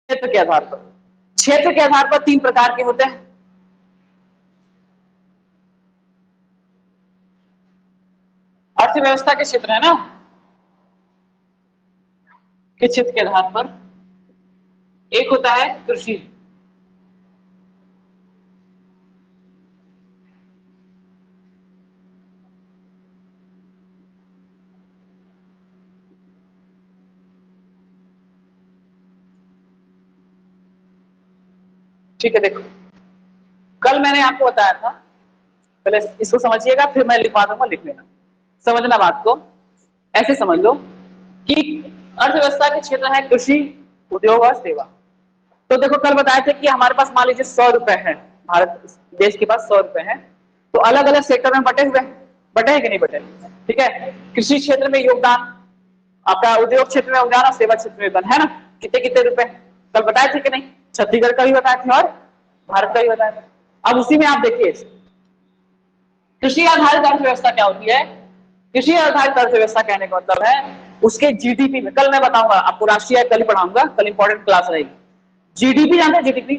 क्षेत्र के आधार पर। क्षेत्र के आधार पर 3 प्रकार के होते हैं। अर्थव्यवस्था के क्षेत्र है ना, के क्षेत्र के आधार पर एक होता है कृषि, ठीक है। देखो कल मैंने आपको बताया था, पहले इसको समझिएगा फिर मैं लिखवा दूंगा, लिख लेना, समझना बात को। ऐसे समझ लो कि अर्थव्यवस्था के क्षेत्र है कृषि, उद्योग और सेवा। तो देखो कल बताए थे कि हमारे पास मान लीजिए 100 रुपए है, भारत देश के पास 100 रुपए है, तो अलग अलग सेक्टर में बटे हुए, बटे हैं कि नहीं बटे, ठीक है। कृषि क्षेत्र में योगदान आपका, उद्योग क्षेत्र में योगदान और सेवा क्षेत्र में योगदान है ना, कितने कितने रुपए कल बताए थे कि नहीं, छत्तीसगढ़ का भी बताए थे और भारत का भी बताया था। अब उसी में आप देखिए कृषि आधारित अर्थव्यवस्था क्या होती है। कृषि आधारित अर्थव्यवस्था कहने का मतलब है उसके जीडीपी में, कल मैं बताऊंगा आपको, राष्ट्रीय कल ही पढ़ाऊंगा, कल इंपॉर्टेंट क्लास रहेगी। जीडीपी जानते हैं, जीडीपी,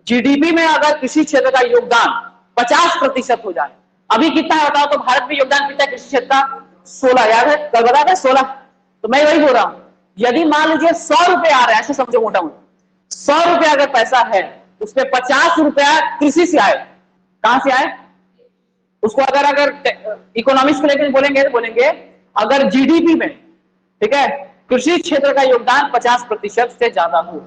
जीडीपी में अगर कृषि क्षेत्र का योगदान 50% हो जाए, अभी कितना है बताओ, तो भारत में योगदान कितना है कृषि क्षेत्र का, 16, याद है कल बताया था 16। तो मैं वही बोल रहा हूं, यदि मान लीजिए 100 रुपए आ रहे हैं, ऐसे समझो मोटा मोटा 100 रुपया अगर पैसा है, उसमें 50 रुपया कृषि से आए, कहां से आए, उसको अगर इकोनॉमिक्स को लेकर बोलेंगे तो बोलेंगे अगर जीडीपी में, ठीक है, कृषि क्षेत्र का योगदान 50% से ज्यादा हो,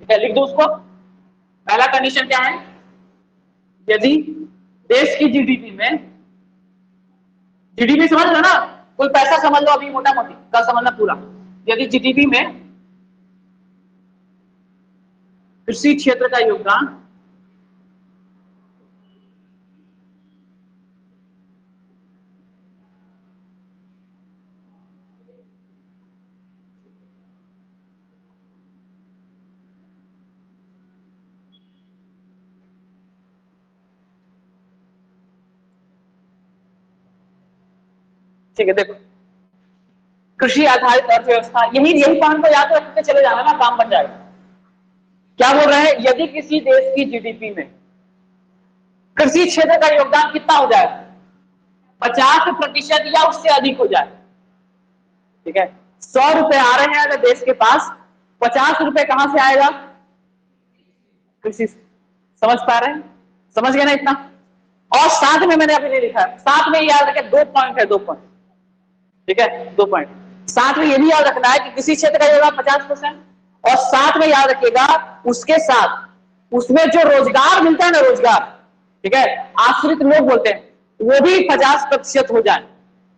ठीक है, लिख दो उसको। पहला कंडीशन क्या है, यदि देश की जीडीपी में, जीडीपी समझ लो ना, कोई पैसा समझ लो अभी मोटा मोटी, कल समझना पूरा, यदि जीडीपी में कृषि क्षेत्र का योगदान 50, ठीक है। देखो कृषि आधारित अर्थव्यवस्था, यही पॉइंट को याद रखते चले जाना ना, काम बन जाएगा। क्या बोल रहे हैं, यदि किसी देश की जीडीपी में कृषि क्षेत्र का योगदान कितना हो जाए, 50% या उससे अधिक हो जाए, ठीक है। 100 रुपए आ रहे हैं अगर देश के पास, 50 रुपए कहां से आएगा, कृषि। समझ पा रहे हैं, समझ गए ना इतना। और साथ में मैंने अभी नहीं लिखा है, साथ में याद रखें 2 पॉइंट है, 2 पॉइंट, ठीक है, 2 पॉइंट। साथ में ये भी याद रखना है कि किसी क्षेत्र का योगदान 50%, और साथ में याद रखिएगा उसके साथ उसमें जो रोजगार मिलता है ना, रोजगार, ठीक है, आश्रित लोग बोलते हैं, वो भी 50% हो जाए।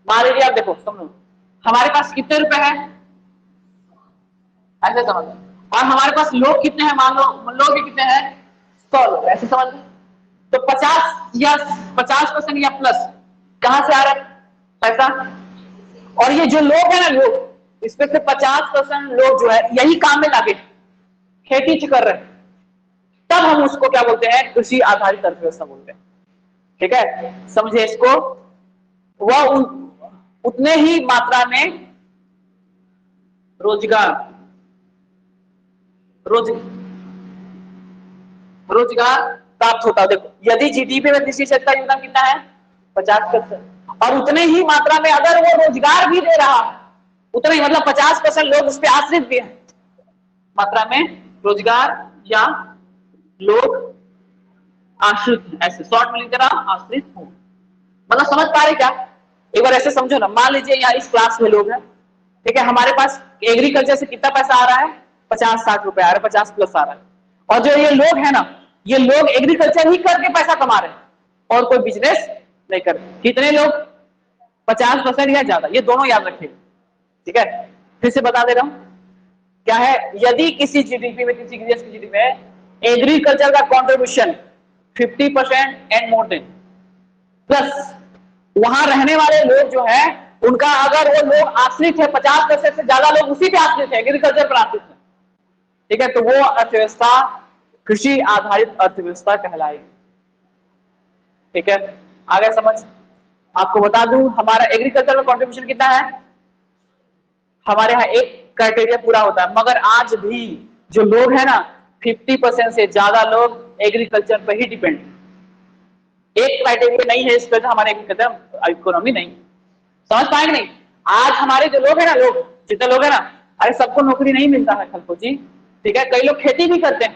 मान लीजिए आप देखो, समझो हमारे पास कितने रुपए हैं, ऐसे समझ लो, और हमारे पास लोग कितने हैं, मान लो लोग भी कितने हैं, 100 लोग, ऐसे समझ लो। तो 50% या प्लस कहां से आ रहा है पैसा, और ये जो लोग हैं ना, लोग इसमें से 50% लोग जो है यही काम में लगे, खेती कर रहे हैं, तब हम उसको क्या बोलते हैं, कृषि आधारित अर्थव्यवस्था बोलते हैं, ठीक है। समझे इसको, वह उतने ही मात्रा में रोजगार रोजगार प्राप्त होता है। देखो यदि जीडीपी में कृषि क्षेत्र का योगदान कितना है, 50%, और उतने ही मात्रा में अगर वो रोजगार भी दे रहा है, उतना ही मतलब 50% लोग उस पर आश्रित भी है, मात्रा में रोजगार या लोग आश्रित, ऐसे शॉर्ट में लिख दे रहा, आश्रित हो, मतलब समझ पा रहे क्या। एक बार ऐसे समझो ना, मान लीजिए यहाँ इस क्लास में लोग हैं, ठीक है, हमारे पास एग्रीकल्चर से कितना पैसा आ रहा है, 50-60 रुपए आ रहा है, 50 प्लस आ रहा है, और जो ये लोग है ना, ये लोग एग्रीकल्चर ही करके पैसा कमा रहे हैं और कोई बिजनेस नहीं कर रहे। कितने लोग, 50% या ज्यादा, ये दोनों याद रखिए, ठीक है। फिर से बता दे रहा हूं क्या है, यदि किसी जीडीपी में, किसी देश की जीडीपी में एग्रीकल्चर का contribution 50% and more than, plus वहां रहने वाले लोग जो है उनका, अगर वो लोग आश्रित है, 50% से ज्यादा लोग उसी पे आश्रित है, एग्रीकल्चर पर आश्रित है, ठीक है, तो वो अर्थव्यवस्था कृषि आधारित अर्थव्यवस्था कहलाएगी, ठीक है। आगे समझ, आपको बता दूं हमारा एग्रीकल्चर में कंट्रीब्यूशन कितना है, हमारे यहाँ एक क्राइटेरिया पूरा होता है, मगर आज भी जो लोग हैं ना, 50% से ज्यादा लोग एग्रीकल्चर पर ही डिपेंड। एक क्राइटेरिया नहीं है इस पर हमारे एग्रीकल्चर इकोनॉमी नहीं। समझ पाएंगे नहीं? आज हमारे जो लोग हैं ना, लोग जितने लोग हैं ना, अरे सबको नौकरी नहीं मिलता है खलको जी, ठीक है। कई लोग खेती भी करते हैं,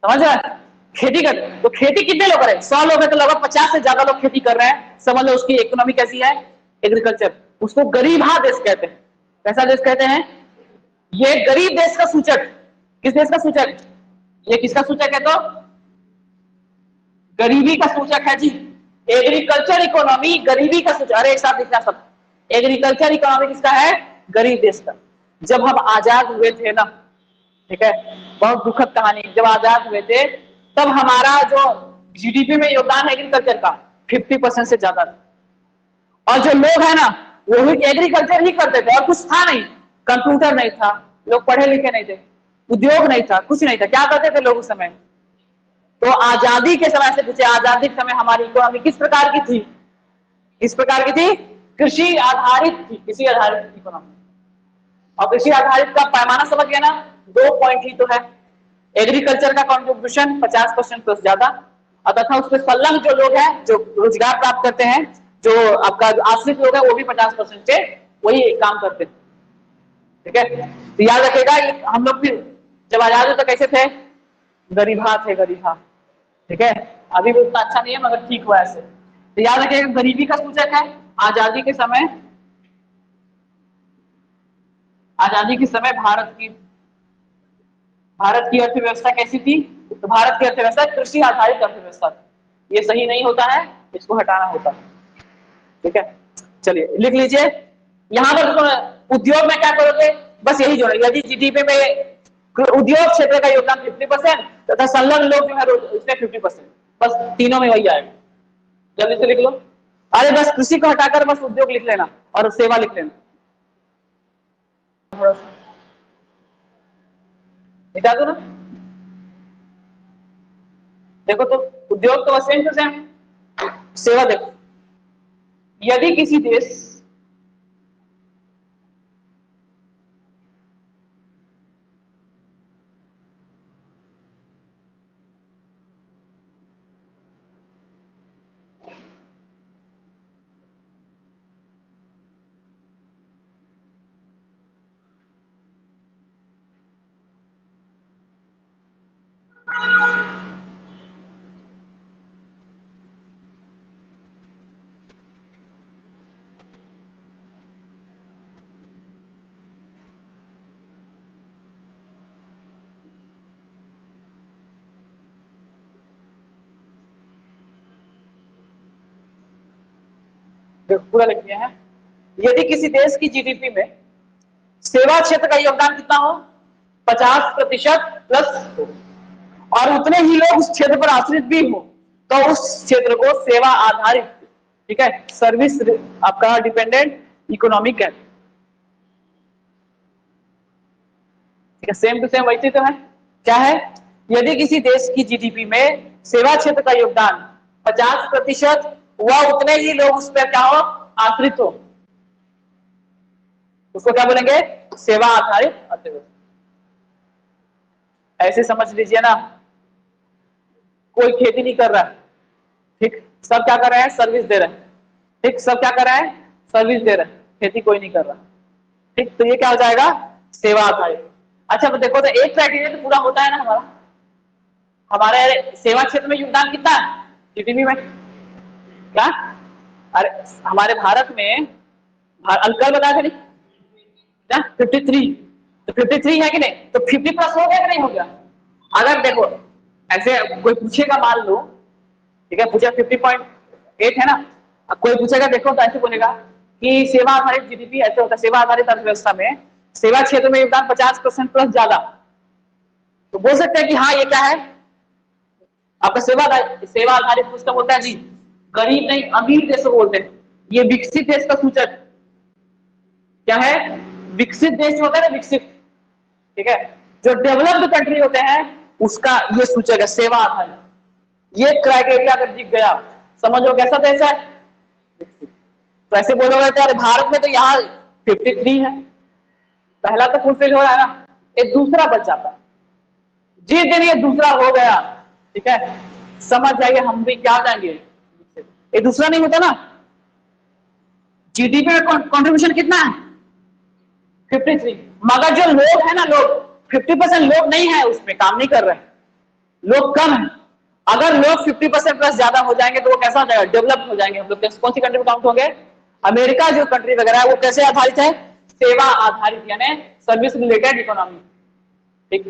समझ रहे हैं? खेती करते हैं तो खेती कितने लोग कर रहे हैं? 100 लोग हैं तो लगभग 50 से ज्यादा लोग खेती कर रहे हैं। समझ लो उसकी इकोनॉमी कैसी है, एग्रीकल्चर। उसको गरीबा देश कहते हैं। कैसा देश कहते हैं? ये गरीब देश का सूचक। किस देश का सूचक? ये किसका सूचक है? तो गरीबी का सूचक है जी। एग्रीकल्चर इकोनॉमी गरीबी का सूचक। अरे एक साथ लिखना सब। एग्रीकल्चर इकोनॉमी किसका है? गरीब देश का। जब हम आजाद हुए थे ना, ठीक है, बहुत दुखद कहानी, जब आजाद हुए थे तब हमारा जो जीडीपी में योगदान है एग्रीकल्चर का 50% से ज्यादा था। और जो लोग है ना वो भी एग्रीकल्चर ही करते थे और कुछ था नहीं। कंप्यूटर नहीं था, लोग पढ़े लिखे नहीं थे, उद्योग नहीं था, कुछ नहीं था। क्या करते थे लोग उस समय? तो आजादी के समय से पूछे, आजादी के समय हमारी इकोनॉमी किस प्रकार की थी? किस प्रकार की थी? कृषि आधारित थी, कृषि आधारित इकोनॉमी। और कृषि आधारित का पैमाना समझ गया ना, 2 पॉइंट ही तो है। एग्रीकल्चर का कंट्रीब्यूशन 50% प्लस ज्यादा, और तथा उसमें संलग्न जो लोग हैं जो रोजगार प्राप्त करते हैं, जो आपका आश्रित लोग हैं, वो भी 50% से वही काम करते हैं, ठीक है। तो याद रखेगा हम लोग फिर जब आजाद हुए तो कैसे थे? गरीबा थे, गरीबा, ठीक है। अभी भी उतना अच्छा नहीं है मगर ठीक हुआ ऐसे। तो याद रखिएगा गरीबी का सूचक है। आजादी के समय, आजादी के समय भारत की अर्थव्यवस्था कैसी थी? तो भारत की अर्थव्यवस्था कृषि आधारित अर्थव्यवस्था थी। ये सही नहीं होता है, इसको हटाना होता है, ठीक है। चलिए लिख लीजिए। यहां पर उद्योग में क्या करोगे? बस यही जोड़े, यदि जीडीपी में उद्योग क्षेत्र का योगदान 50% तथा संलग्न लोग जो है उसमें 50%, बस तीनों में वही आएगा। जल्दी से लिख लो। अरे बस कृषि को हटाकर बस उद्योग लिख लेना और सेवा लिख लेना। थोड़ा सा मिटा दो ना। देखो तो उद्योग तो सेम टू सेम, सेवा देखो। यदि किसी देश पूरा लिख दिया है। यदि किसी देश की जीडीपी में सेवा क्षेत्र का योगदान कितना हो? 50% प्लस हो, और उतने ही लोग उस क्षेत्र पर आश्रित भी हो, तो उस क्षेत्र को सेवा आधारित, ठीक है, सर्विस आपका डिपेंडेंट इकोनॉमी कहते हैं, ठीक है। सेम टू सेम वैसे तो है। क्या है? यदि किसी देश की जीडीपी में सेवा क्षेत्र का योगदान 50% वह उतने ही लोग उस पर क्या हो? आश्रित हो, उसको क्या बोलेंगे? सेवा आधारित अर्थव्यवस्था। ऐसे समझ लीजिए ना, कोई खेती नहीं कर रहा है, ठीक, सब क्या कर रहे हैं? सर्विस दे रहे हैं, ठीक, सब क्या कर रहे हैं? सर्विस दे रहे हैं, खेती कोई नहीं कर रहा, ठीक। तो ये क्या हो जाएगा? सेवा आधारित। अच्छा तो देखो, तो एक क्राइटेरिया तो पूरा होता है ना हमारा। हमारे सेवा क्षेत्र में योगदान कितना है जीडीपी में? क्या? अरे हमारे भारत में कल बताया था नहीं 53, तो 53 है कि नहीं? तो 50 प्लस हो गया कि नहीं हो गया? अगर देखो ऐसे कोई पूछेगा, मान लो, ठीक है, पूछा 50.8 है ना, अब कोई पूछेगा देखो तो ऐसे बोलेगा कि सेवा आधारित जीडीपी ऐसे होता है, सेवा आधारित अर्थव्यवस्था में सेवा क्षेत्र में योगदान 50% प्लस ज्यादा, तो बोल सकते हैं कि हाँ ये क्या है आपका सेवा आधारित पुस्तक होता है जी। गरीब नहीं अमीर देश को बोलते हैं। ये विकसित देश का सूचक क्या है? विकसित देश होता है ना, विकसित, ठीक है। जो डेवलप्ड कंट्री होते हैं उसका ये सूचक है सेवा आधारित। ये क्राइटेरिया अगर दिख गया, समझो कैसा देश है? तो ऐसे बोलोगे तो अरे भारत में तो यहाँ 53 है, पहला तो फुलफिल हो रहा है ना, एक दूसरा बच जाता है। जिस दिन ये दूसरा हो गया, ठीक है, समझ जाइए हम भी क्या जाएंगे, ये दूसरा नहीं होता ना, जीडीपी में कंट्रीब्यूशन कितना है 53, मगर जो लोग है ना, लोग 50% लोग नहीं है उसमें काम नहीं कर रहे हैं, लोग कम है। अगर लोग 50% प्लस ज्यादा हो जाएंगे तो वो कैसा हो जाएगा, डेवलप हो जाएंगे हम लोग। कौन सी कंट्री में काउंट होंगे, अमेरिका जो कंट्री वगैरह है वो कैसे आधारित है, सेवा आधारित, यानी सर्विस रिलेटेड इकोनॉमी। ठीक,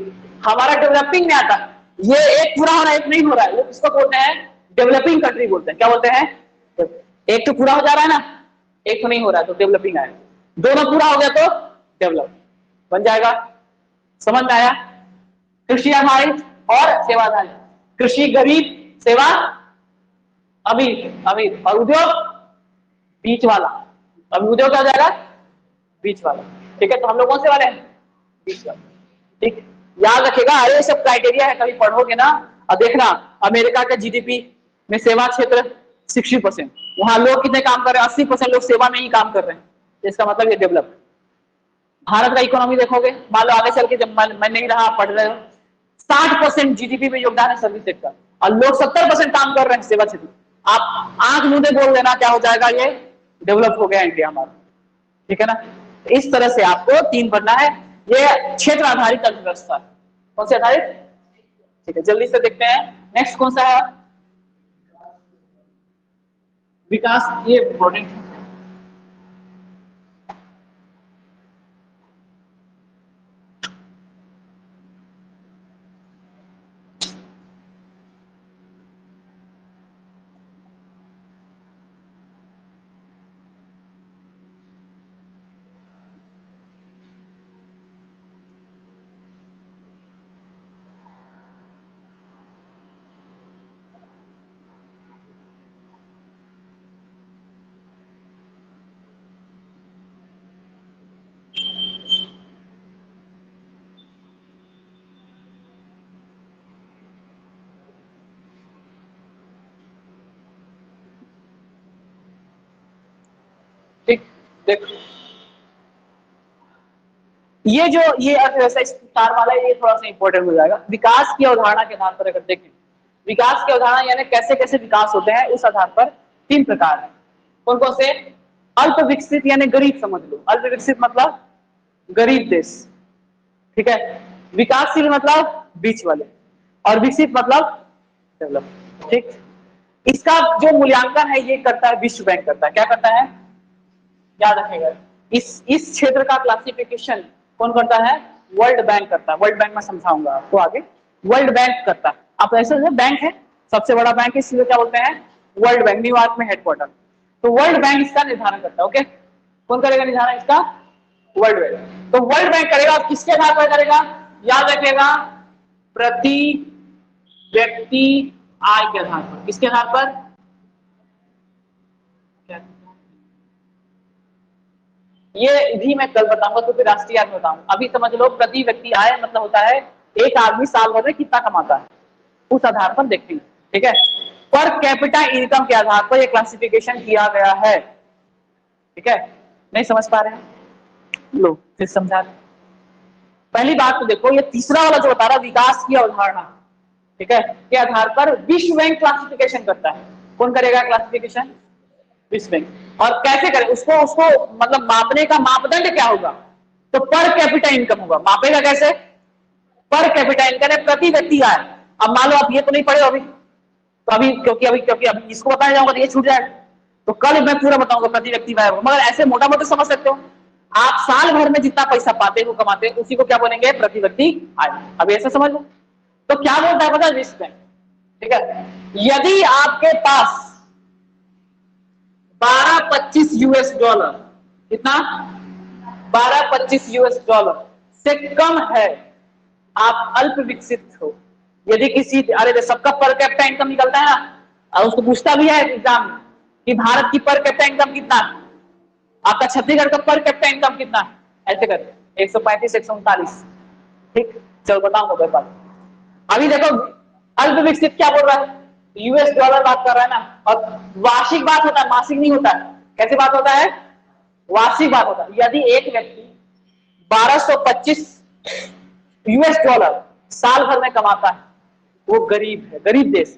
हमारा डेवलपिंग में आता है, ये एक पूरा हो रहा है एक नहीं हो रहा है, वो किसको बोलते हैं, डेवलपिंग कंट्री बोलते हैं। क्या बोलते हैं, एक तो पूरा हो जा रहा है ना, एक तो नहीं हो रहा है तो डेवलपिंग आएगा, दोनों पूरा हो गया तो डेवलप बन जाएगा। समझ में आया, कृषि आधारित और सेवा आधारित, कृषि गरीब, सेवा अमीर अमीर, और उद्योग बीच वाला। अब उद्योग क्या हो जाएगा, बीच वाला। ठीक है, तो हम लोग कौन से वाले हैं, बीच वाले। ठीक, याद रखिएगा, अरे सब क्राइटेरिया है, कभी पढ़ोगे ना और देखना, अमेरिका का जीडीपी में सेवा क्षेत्र 60%, वहां लोग कितने काम कर रहे हैं, 80% लोग सेवा में ही काम कर रहे हैं, इसका मतलब ये डेवलप। भारत का इकोनॉमी देखोगे, मान लो आगे चल के जब मैं नहीं रहा, पढ़ रहे हो, 60% जीडीपी में योगदान है सर्विस सेक्टर, और लोग 70% काम कर रहे हैं सेवा क्षेत्र। आप आंख मूंदे बोल देना क्या हो जाएगा, ये डेवलप हो गया इंडिया हमारा। ठीक है ना, इस तरह से आपको 3 पढ़ना है, ये क्षेत्र आधारित अर्थव्यवस्था। कौन से आधारित, ठीक है, जल्दी से देखते हैं नेक्स्ट कौन सा है, विकास, ये इंपॉर्टेंट है। ठीक, देखो ये अर्थव्यवस्था इस तार वाला, ये थोड़ा सा इंपॉर्टेंट हो जाएगा। विकास की अवधारणा के आधार पर अगर देखें, विकास की अवधारणा यानी कैसे कैसे विकास होते हैं, उस आधार पर 3 प्रकार है। कौन कौन से, अल्प विकसित यानी गरीब समझ लो, अल्प विकसित मतलब गरीब देश, ठीक है, विकासशील मतलब बीच वाले, और विकसित मतलब डेवलप। ठीक, इसका जो मूल्यांकन है ये करता है विश्व बैंक करता है। क्या करता है, याद रखेगा, इस क्षेत्र का क्लासिफिकेशन कौन करता है, वर्ल्ड बैंक करता है। वर्ल्ड बैंक में समझाऊंगा आपको आगे, वर्ल्ड बैंक करता है। आप ऐसे बैंक है, सबसे बड़ा बैंक है, इसलिए क्या बोलते हैं, वर्ल्ड बैंक, न्यूयॉर्क में हेडक्वार्टर। तो वर्ल्ड बैंक इसका निर्धारण करता है। ओके, कौन करेगा निर्धारण इसका, वर्ल्ड बैंक। तो वर्ल्ड बैंक करेगा, और किसके आधार पर करेगा, याद रखिएगा, प्रति व्यक्ति आय के आधार पर। किसके आधार पर, ये भी मैं कल बताऊंगा, तो फिर राष्ट्रीय आय में बताऊंगा। अभी समझ लो, प्रति व्यक्ति आय मतलब होता है एक आदमी साल भर में कितना कमाता है, उस आधार पर देखते हैं। ठीक है, पर कैपिटा इनकम के आधार पर ये क्लासिफिकेशन किया गया है। ठीक है, नहीं समझ पा रहे हैं, लो फिर समझा रहे। पहली बात तो देखो, ये तीसरा वाला जो बता रहा, विकास की अवधारणा, ठीक है, के आधार पर विश्व बैंक क्लासिफिकेशन करता है। कौन करेगा क्लासिफिकेशन, विश्व बैंक। और कैसे करें उसको, उसको मतलब मापने का मापदंड क्या होगा, तो पर कैपिटा इनकम होगा। मापेगा कैसे, पर कैपिटा इनकम, प्रति व्यक्ति आय। अब मान लो आप ये तो नहीं पढ़े अभी, तो अभी क्योंकि अभी इसको बताया जाऊंगा तो ये छूट जाएगा, तो कल मैं पूरा बताऊंगा प्रति व्यक्ति आय। मगर ऐसे मोटा मोटा समझ सकते हो, आप साल भर में जितना पैसा पाते हो कमाते हो, उसी को क्या बोलेंगे, प्रति व्यक्ति आय। अभी ऐसे समझ लो, तो क्या बोलता है पता है विश्व बैंक, ठीक है, यदि आपके पास 12-25 यूएस डॉलर, कितना, 12-25 यूएस डॉलर से कम है, आप अल्प विकसित हो। यदि किसी, अरे सबका पर कैपिटा इनकम निकलता है ना, और उसको पूछता भी है एग्जाम में कि भारत की पर कैपिटा इनकम कितना है, आपका छत्तीसगढ़ का पर कैपिटा इनकम कितना है, ऐसे करके 135, 139। ठीक, चलो बताऊंगा बात। अभी देखो, अल्प विकसित क्या बोल रहा है, यूएस डॉलर बात कर रहा है ना, और वार्षिक बात होता है, मासिक नहीं होता है। कैसे बात होता है, वार्षिक बात होता है। यदि एक व्यक्ति 1225 यूएस डॉलर साल भर में कमाता है वो गरीब है, गरीब देश।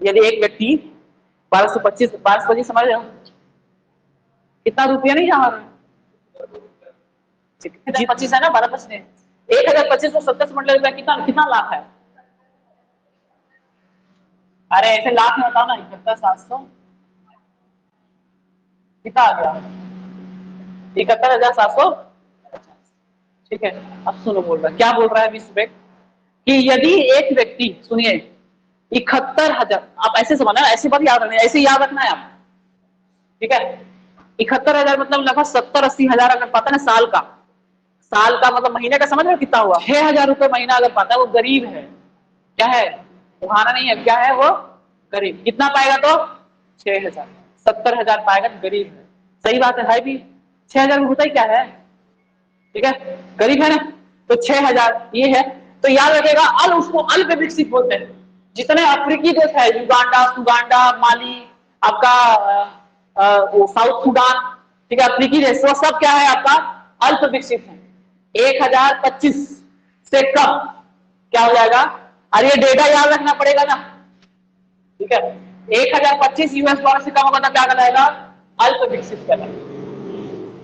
यदि एक व्यक्ति 1225 समझ रहे हो कितना रुपया नहीं जमा रहा है, 1025 है ना, 1225 ने 1025 को 70 से मल्टीप्लाई कितना कितना लाख है? अरे ऐसे लाख में बताओ ना, 71,700 कितना आ गया? 71,700। ठीक है, अब सुनो बोल रहा है, क्या बोल रहा है विश्व बैंक कि यदि एक व्यक्ति, सुनिए 71,000, आप ऐसे समझना, ऐसी बात याद रखना, ऐसे याद रखना है आप, ठीक है। 71,000 मतलब लगभग 70-80 हजार अगर पाता है ना साल का, साल का मतलब महीने का समझ रहे हो कितना हुआ? 6,000 रुपए महीना अगर पाता है वो गरीब है। क्या है? उठाना नहीं है, क्या है वो? गरीब। कितना पाएगा तो? 6,000। 70,000 पाएगा तो गरीब है। सही बात है भाई भी, 6,000 में होता ही क्या है? ठीक है, गरीब है ना, तो 6,000 ये है। तो याद रखिएगा उसको अल्प विकसित बोलते हैं। जितने अफ्रीकी देश है, युगांडा, सुगांडा, माली, आपका साउथ सुडान, ठीक है, अफ्रीकी देश, वो सब क्या है आपका? अल्प विकसित है। 1,025 से कम क्या हो जाएगा? अरे ये डेटा याद रखना पड़ेगा ना, ठीक है। 1,025 यूएस डॉलर से कम होगा तो क्या कहलाएगा? अल्प विकसित कहलाएगा।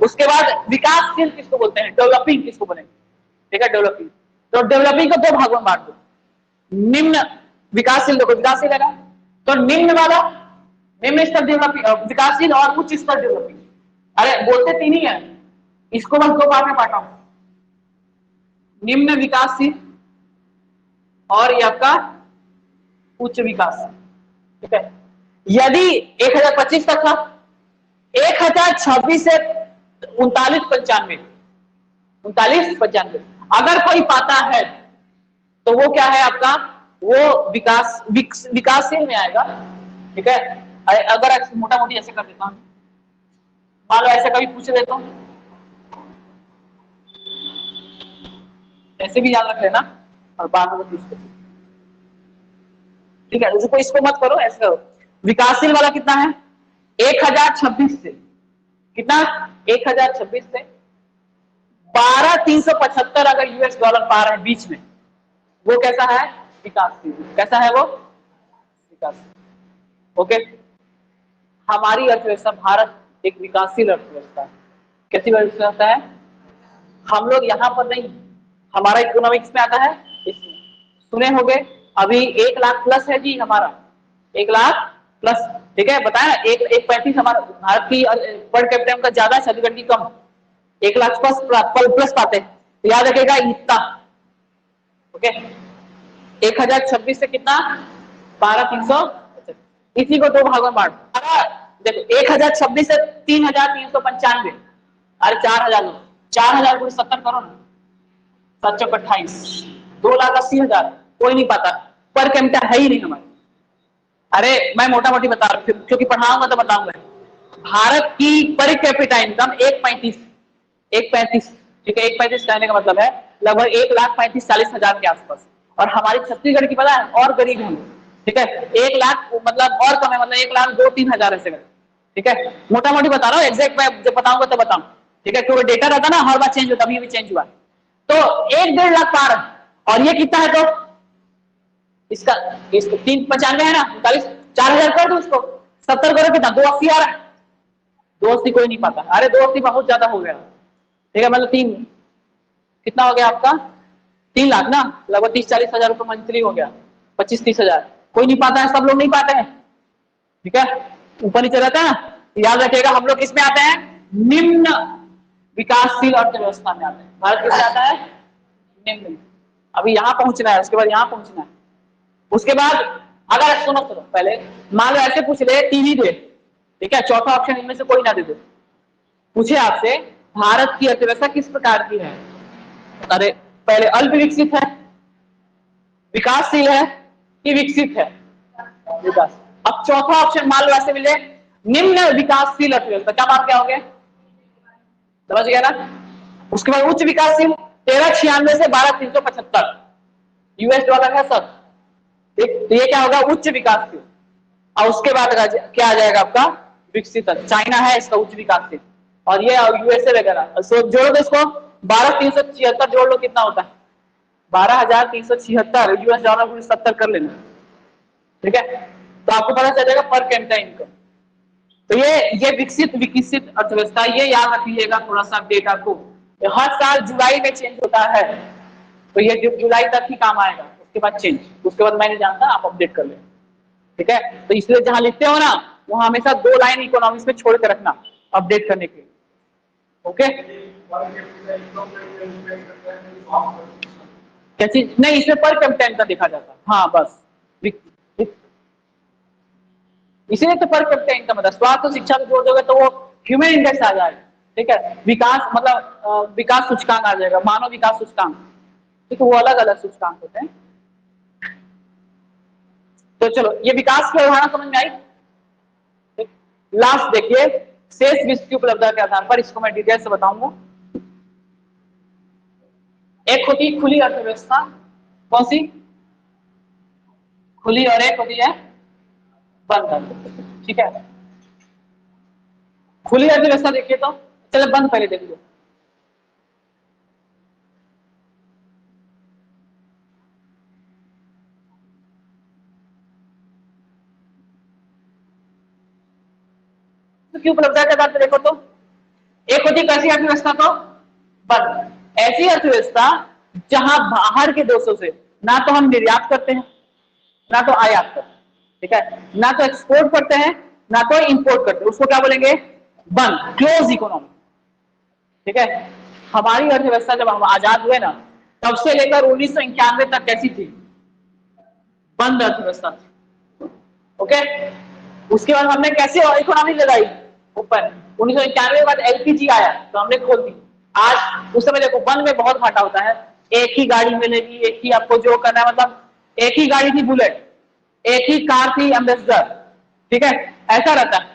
उसके बाद विकासशील किसको बोलते हैं? डेवलपिंग किसको बोलेंगे? ठीक है, डेवलपिंग। तो डेवलपिंग को दो भागों में बांट दो, निम्न विकासशील, देखो विकासशील है ना, तो निम्न वाला, निम्न स्तर डेवलपिंग, विकासशील और उच्च स्तर डेवलपिंग। अरे बोलते तीन ही है, इसको बस दो भाग में बांटा हूं, निम्न विकासशील और ये आपका उच्च विकास, ठीक है। यदि 1,025 तक था, 1,026 से 39-95 अगर कोई पाता है तो वो क्या है आपका? वो विकासशील में आएगा, ठीक है। अगर मोटा मोटी ऐसे कर देता हूं, मान लो ऐसे कभी पूछ देता हूं, ऐसे भी याद रख लेना और बाद में पूछ लेना, ठीक है। उसको इसको मत करो, ऐसे करो। विकासशील वाला कितना है? 1,026 से कितना? 1,026 से 12,375 अगर यूएस डॉलर पा रहे हैं बीच में, वो कैसा है? विकासशील। कैसा है वो? विकासशील। ओके, हमारी अर्थव्यवस्था, भारत एक विकासशील अर्थव्यवस्था है। कैसी अर्थव्यवस्था है? हम लोग यहाँ पर नहीं, हमारा इकोनॉमिक्स में आता है इसमें, सुने होंगे अभी 1 लाख प्लस है जी हमारा, 1 लाख प्लस, ठीक है। बताया 1.35 हमारा भारत की पर कैपिटा का ज्यादा, छत्तीसगढ़ की कम, 1 लाख प्लस पाते हैं, तो याद रखेगा इतना। ओके, 1,026 से कितना? 12,300। इसी को दो भागों में बांट, देखो 1,026 से 3,395, अरे 4,000 4,000 को 70 करो ना, 7,28, 2,80,000। कोई नहीं पाता, पर कैपिटा है ही नहीं हमारे। अरे मैं मोटा मोटी बता रहा हूँ क्योंकि पढ़ाऊंगा तो बताऊंगा। भारत की पर कैपिटा इनकम 1,35, ठीक है। 1,35 कहने का मतलब है लगभग 1,35,40,000 के आसपास, और हमारी छत्तीसगढ़ की पता है और गरीब है, ठीक है। 1 लाख मतलब और कम है, मतलब 1,02,03 हजार ऐसे, ठीक है। मोटा मोटी बता रहा हूँ, एग्जैक्ट मैं जब बताऊंगा तो बताऊं, ठीक है, क्योंकि डेटा रहता ना हर बार चेंज होता, अभी भी चेंज हुआ। तो 1-1.5 लाख पार है, और ये कितना है? तो इसका 395 है ना, 4,000 कर दो, उसको 70 करो, कितना? 280 आ रहा है। 280 कोई नहीं पाता, अरे 280 बहुत ज्यादा हो गया, ठीक है। मतलब 3 कितना हो गया आपका? 3 लाख ना, लगभग 30-40 हजार रुपये मंथली हो गया, 25-30 हजार। कोई नहीं पाता है, सब लोग नहीं पाते हैं, ठीक है। ऊपर नीचे रहता है ना, याद रखिएगा हम लोग किसमें आते हैं? निम्न विकासशील अर्थव्यवस्था में आते हैं। भारत किसमें आता है? निम्न। अभी यहां पहुंचना है, उसके बाद यहां पहुंचना है, उसके बाद अगर सुनो पहले, मान लो ऐसे पूछ ले, टीवी दे, ठीक है, चौथा ऑप्शन इनमें से कोई ना दे दो, पूछे आपसे भारत की अर्थव्यवस्था किस प्रकार की है? अरे पहले अल्प विकसित है, विकासशील है कि विकसित है? विकास। अब चौथा ऑप्शन मान लो ऐसे मिले, निम्न विकासशील अर्थव्यवस्था, क्या बात क्या हो गया? समझ गया ना। उसके बाद उच्च विकासशील 1396 से 12,375 यूएस डॉलर है सर, तो ये क्या होगा? उच्च विकासशील। और उसके बाद क्या आ जाएगा आपका? विकसित। चाइना है इसका उच्च विकासशील, और ये यूएसए वगैरह। जोड़ो तो इसको, 12,376 जोड़ लो, कितना होता है? 12,376 यूएस डॉलर 70 कर लेना, ठीक है। तो आपको पता चल जाएगा पर कैपिटा इनकम। तो ये विकसित विकसित अर्थव्यवस्था, ये याद रखिएगा थोड़ा सा डेटा को, हर साल जुलाई में चेंज होता है, तो ये जुलाई तक ही काम आएगा, उसके बाद चेंज, उसके बाद मैं नहीं जानता, आप अपडेट कर लें, ठीक है। तो इसलिए जहां लिखते हो ना वहां हमेशा 2 लाइन इकोनॉमिक्स में छोड़ के रखना अपडेट करने के लिए, ओके। क्या चीज नहीं, इसमें पर कैपिटा इनकम देखा जाता है, हाँ बस, इसीलिए तो पर कैपिटा इनकम होता है। स्वास्थ्य और शिक्षा को जोड़ दोगे तो वो ह्यूमन इंडेक्स आ जाएगा, ठीक है। विकास मतलब विकास सूचकांक आ जाएगा, मानव विकास सूचकांक, ठीक है, वो अलग अलग सूचकांक होते हैं। तो चलो ये विकास की अवधारणा समझ में आई। लास्ट देखिए, शेष विश्व की उपलब्धता के आधार पर, इसको मैं डिटेल से बताऊंगा। एक होती है खुली अर्थव्यवस्था, कौन सी खुली, और एक होती है बंद अर्थव्यवस्था, ठीक है। खुली अर्थव्यवस्था देखिए तो चलो बंद पहले देख लो। की उपलब्धता के आधार पर देखो तो एक होती कैसी अर्थव्यवस्था, तो बंद, ऐसी अर्थव्यवस्था जहां बाहर के देशों से ना तो हम निर्यात करते हैं ना तो आयात करते हैं, ठीक है, ना तो एक्सपोर्ट करते हैं ना तो इंपोर्ट करते हैं, उसको क्या बोलेंगे, बंद, क्लोज इकोनॉमी, ठीक है। हमारी अर्थव्यवस्था जब हम आजाद हुए ना तब से लेकर 1991 तक कैसी थी, बंद अर्थव्यवस्था थी, ओके। उसके बाद हमने कैसे इकोनॉमी लगाई ऊपर, 1991 के बाद एलपीजी आया तो हमने खोल दी। आज उस समय देखो बंद में बहुत घाटा होता है, एक ही गाड़ी मिलेगी, एक ही आपको जो करना है, मतलब एक ही गाड़ी थी बुलेट, एक ही कार थी एम्बेसडर, ठीक है, ऐसा रहता है,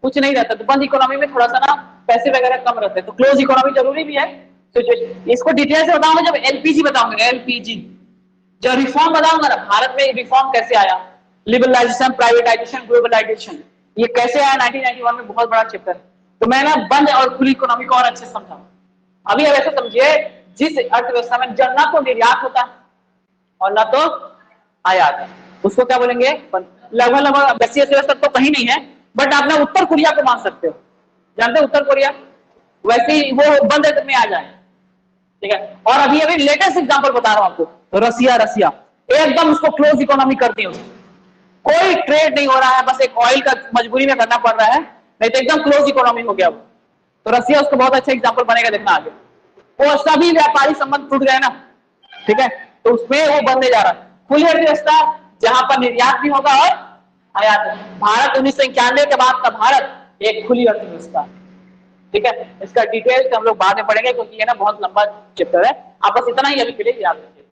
कुछ नहीं रहता। तो बंद इकोनॉमी में थोड़ा सा ना पैसे वगैरह कम रहते हैं, तो क्लोज इकोनॉमी जरूरी भी है। तो इसको डिटेल से बताऊंगा जब एलपीजी बताऊंगा, एलपीजी जब रिफॉर्म बताऊंगा ना, भारत में रिफॉर्म कैसे आया, लिबरलाइजेशन, प्राइवेटाइजेशन, ग्लोबलाइजेशन, ये कैसे आया 1991 में, बहुत बड़ा चैप्टर है। तो मैं ना बंद और खुली इकोनॉमी को और अच्छे से समझाऊंगा। अभी अब ऐसा समझिए, जिस अर्थव्यवस्था में जब ना तो निर्यात होता है और ना तो आयात, उसको क्या बोलेंगे, लगभग लगभग वैसी अर्थव्यवस्था तो कहीं नहीं है, बट आप ना उत्तर कोरिया को मान सकते हो, जानते हो उत्तर कोरिया, वैसे ही वो बंद में आ जाए, ठीक है। और अभी अभी लेटेस्ट एग्जांपल बता रहा हूं आपको, रसिया, रसिया एकदम उसको क्लोज इकोनॉमी कर दी, कोई ट्रेड नहीं हो रहा है, बस एक ऑयल का मजबूरी में करना पड़ रहा है, नहीं तो एकदम क्लोज इकोनॉमी हो गया वो। तो रसिया उसको बहुत अच्छा एग्जांपल बनेगा, देखना आगे, वो सभी व्यापारिक संबंध टूट गए ना, ठीक है, तो उसमें वो बनने जा रहा है खुली अर्थव्यवस्था जहां पर निर्यात भी होगा और आयात। भारत 1991 के बाद का भारत एक खुली अर्थव्यवस्था, ठीक है। इसका डिटेल हम लोग बाद में पढ़ेंगे क्योंकि ये ना बहुत लंबा चैप्टर है, आप बस इतना ही अभी के लिए याद रखिए।